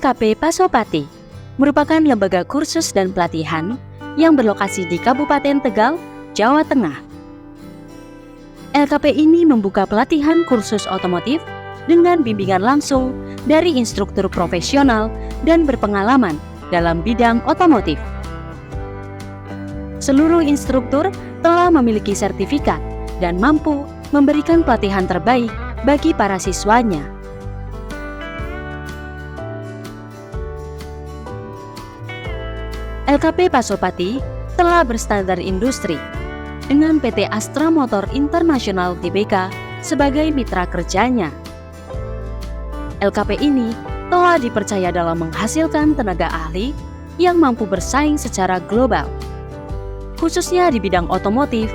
LKP Pasopati merupakan lembaga kursus dan pelatihan yang berlokasi di Kabupaten Tegal, Jawa Tengah. LKP ini membuka pelatihan kursus otomotif dengan bimbingan langsung dari instruktur profesional dan berpengalaman dalam bidang otomotif. Seluruh instruktur telah memiliki sertifikat dan mampu memberikan pelatihan terbaik bagi para siswanya. LKP Pasopati telah berstandar industri dengan PT Astra Motor International Tbk sebagai mitra kerjanya. LKP ini telah dipercaya dalam menghasilkan tenaga ahli yang mampu bersaing secara global, khususnya di bidang otomotif,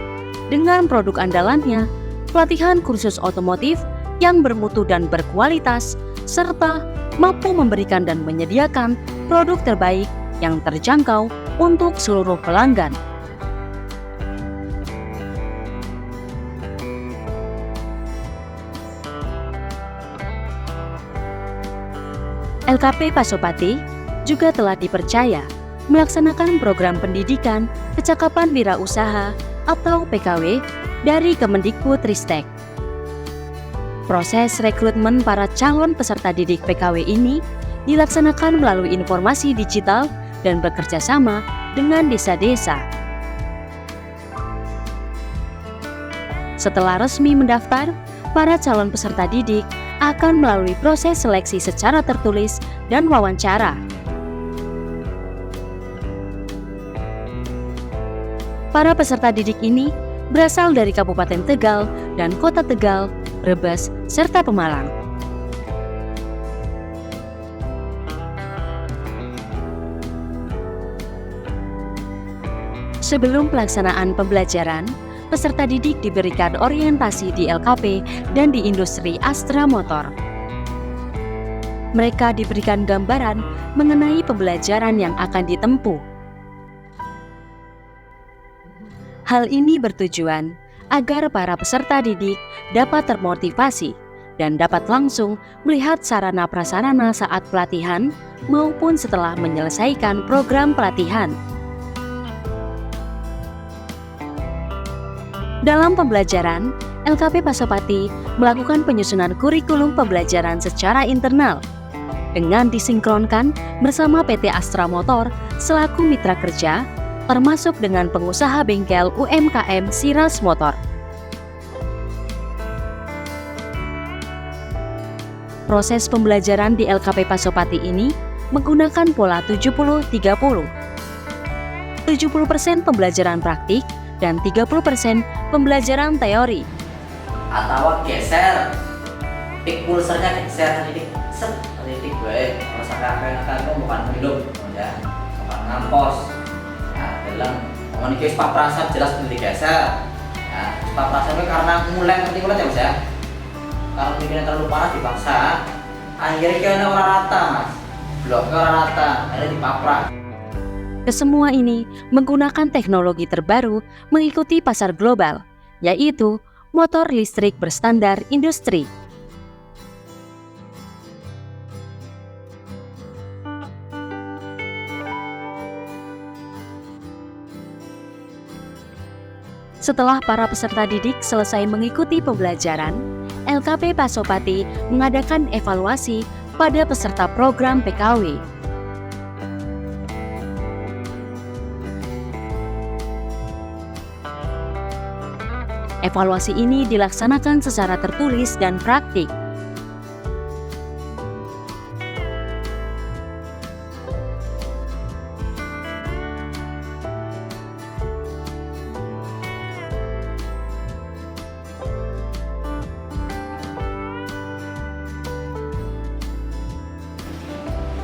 dengan produk andalannya, pelatihan kursus otomotif yang bermutu dan berkualitas, serta mampu memberikan dan menyediakan produk terbaik yang terjangkau untuk seluruh pelanggan. LKP Pasopati juga telah dipercaya melaksanakan program pendidikan kecakapan wirausaha atau PKW dari Kemendikbudristek. Proses rekrutmen para calon peserta didik PKW ini dilaksanakan melalui informasi digital dan bekerja sama dengan desa-desa. Setelah resmi mendaftar, para calon peserta didik akan melalui proses seleksi secara tertulis dan wawancara. Para peserta didik ini berasal dari Kabupaten Tegal dan Kota Tegal, Brebes, serta Pemalang. Sebelum pelaksanaan pembelajaran, peserta didik diberikan orientasi di LKP dan di industri Astra Motor. Mereka diberikan gambaran mengenai pembelajaran yang akan ditempuh. Hal ini bertujuan agar para peserta didik dapat termotivasi dan dapat langsung melihat sarana prasarana saat pelatihan maupun setelah menyelesaikan program pelatihan. Dalam pembelajaran, LKP Pasopati melakukan penyusunan kurikulum pembelajaran secara internal dengan disinkronkan bersama PT Astra Motor selaku mitra kerja, termasuk dengan pengusaha bengkel UMKM Siras Motor. Proses pembelajaran di LKP Pasopati ini menggunakan pola 70-30. 70% pembelajaran praktik dan 30% pembelajaran teori. Atau geser, pik pulsernya geser, titik set, titik gue, merasakan kakak bukan hidup, ya, bukan ngampos. Ya, dalam ngomongin guys, Pak Prasad jelas digeser. Ya, Pak Prasad itu karena mulai ngerti kulit ya mas ya. Kalau bikinnya terlalu parah dipaksa, akhirnya kayaknya orang rata mas, bloknya orang rata, akhirnya dipaprak. Kesemua ini menggunakan teknologi terbaru mengikuti pasar global, yaitu motor listrik berstandar industri. Setelah para peserta didik selesai mengikuti pembelajaran, LKP Pasopati mengadakan evaluasi pada peserta program PKW. Evaluasi ini dilaksanakan secara tertulis dan praktik.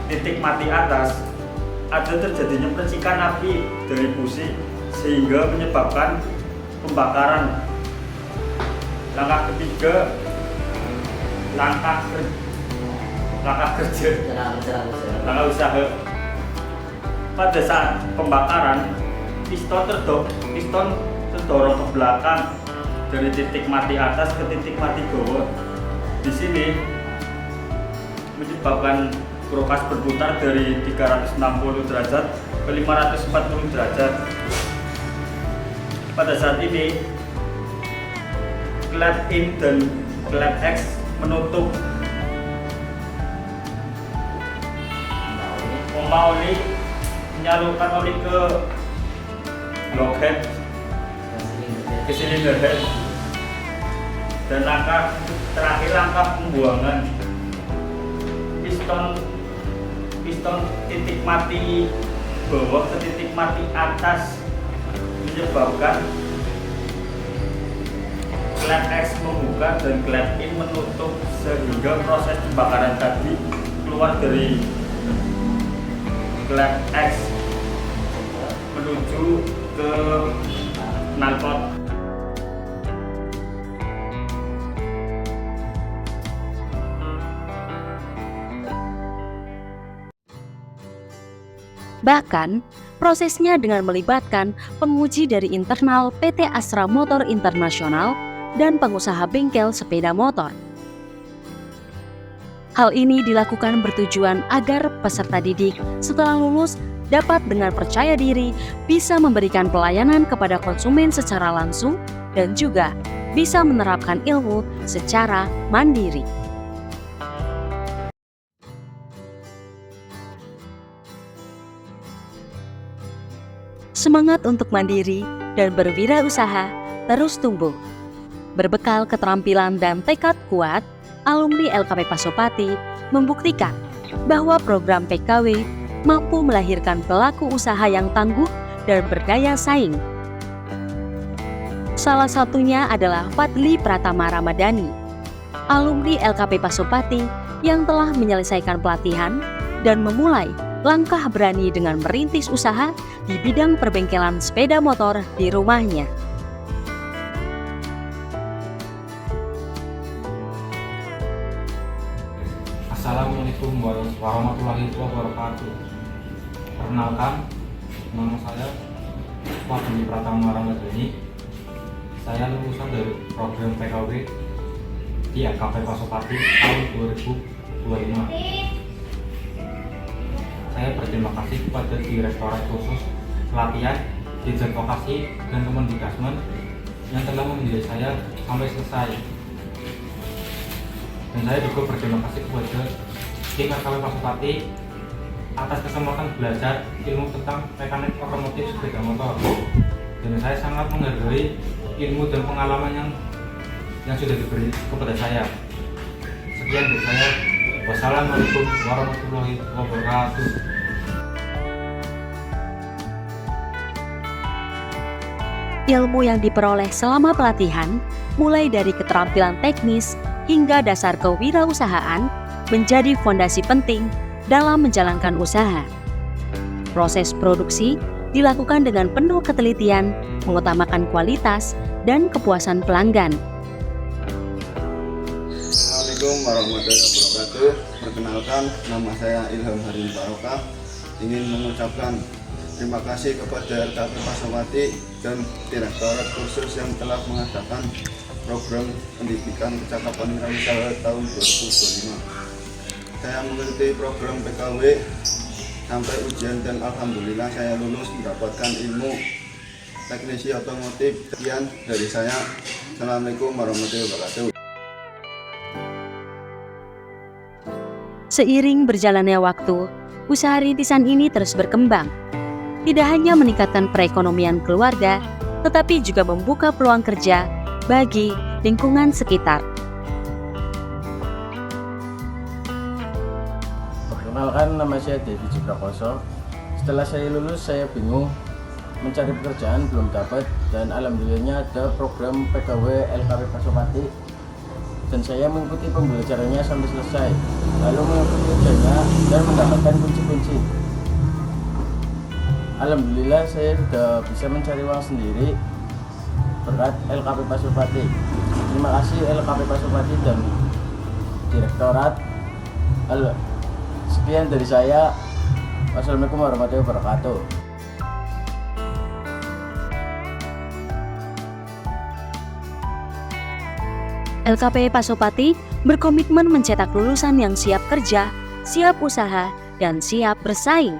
Titik mati atas, ada terjadinya percikan api dari busi sehingga menyebabkan pembakaran. Langkah ketiga, langkah kerja, langkah usaha. Pada saat pembakaran, piston terdorong ke belakang dari titik mati atas ke titik mati bawah. Di sini menyebabkan Brokas berputar dari 360 derajat ke 540 derajat. Pada saat ini, klep in dan klep X menutup pompa oli, menyalurkan oli ke blockhead, ke silinder head, dan langkah terakhir langkah pembuangan piston titik mati bawah ke titik mati atas menyebabkan klep X membuka dan klep in menutup sehingga proses pembakaran tadi keluar dari klep X menuju ke knalpot. Bahkan, prosesnya dengan melibatkan penguji dari internal PT Astra Motor Internasional dan pengusaha bengkel sepeda motor. Hal ini dilakukan bertujuan agar peserta didik setelah lulus dapat dengan percaya diri bisa memberikan pelayanan kepada konsumen secara langsung dan juga bisa menerapkan ilmu secara mandiri. Semangat untuk mandiri dan berwirausaha terus tumbuh. Berbekal keterampilan dan tekad kuat, alumni LKP Pasopati membuktikan bahwa program PKW mampu melahirkan pelaku usaha yang tangguh dan berdaya saing. Salah satunya adalah Fadli Pratama Ramadhani, alumni LKP Pasopati yang telah menyelesaikan pelatihan dan memulai langkah berani dengan merintis usaha di bidang perbengkelan sepeda motor di rumahnya. Assalamualaikum warahmatullahi wabarakatuh. Perkenalkan, nama saya Fadli Pratama Ramadhani. Saya lulusan dari program PKW di LKP Pasopati tahun 2025. Saya berterima kasih kepada Direktorat Khusus Pelatihan, Dirjen Vokasi, dan Kemendikbudrismen yang telah membimbing saya sampai selesai. Dan saya juga berterima kasih kepada tim LKP Pasopati atas kesempatan belajar ilmu tentang mekanik otomotif sepeda motor. Dan saya sangat menghargai ilmu dan pengalaman yang sudah diberi kepada saya. Sekian dari saya. Wassalamualaikum warahmatullahi wabarakatuh. Ilmu yang diperoleh selama pelatihan, mulai dari keterampilan teknis hingga dasar kewirausahaan, menjadi fondasi penting dalam menjalankan usaha. Proses produksi dilakukan dengan penuh ketelitian, mengutamakan kualitas dan kepuasan pelanggan. Assalamualaikum warahmatullahi wabarakatuh. Perkenalkan, nama saya Ilham Harim Barokah. Ingin mengucapkan terima kasih kepada LKP Pasopati dan Direktorat Khusus yang telah mengadakan program pendidikan kecakapan wirausaha tahun 2025. Saya mengikuti program PKW sampai ujian dan alhamdulillah saya lulus mendapatkan ilmu teknisi otomotif. Sekian dari saya. Assalamualaikum warahmatullahi wabarakatuh. Seiring berjalannya waktu, usaha rintisan ini terus berkembang. Tidak hanya meningkatkan perekonomian keluarga, tetapi juga membuka peluang kerja bagi lingkungan sekitar. Perkenalkan, nama saya Devi Ciprakoso. Setelah saya lulus, saya bingung mencari pekerjaan, belum dapat, dan alhamdulillahnya ada program PKW LKP Pasopati dan saya mengikuti pembelajarannya sampai selesai, lalu mengikuti ujiannya dan mendapatkan kunci-kunci. Alhamdulillah saya sudah bisa mencari uang sendiri berkat LKP Pasopati. Terima kasih LKP Pasopati dan Direktorat. Sekian dari saya. Wassalamualaikum warahmatullahi wabarakatuh. LKP Pasopati berkomitmen mencetak lulusan yang siap kerja siap usaha, dan siap bersaing.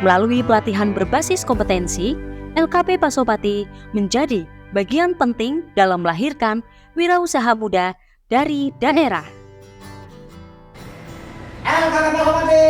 Melalui pelatihan berbasis kompetensi, LKP Pasopati menjadi bagian penting dalam melahirkan wirausaha muda dari daerah. LKP Pasopati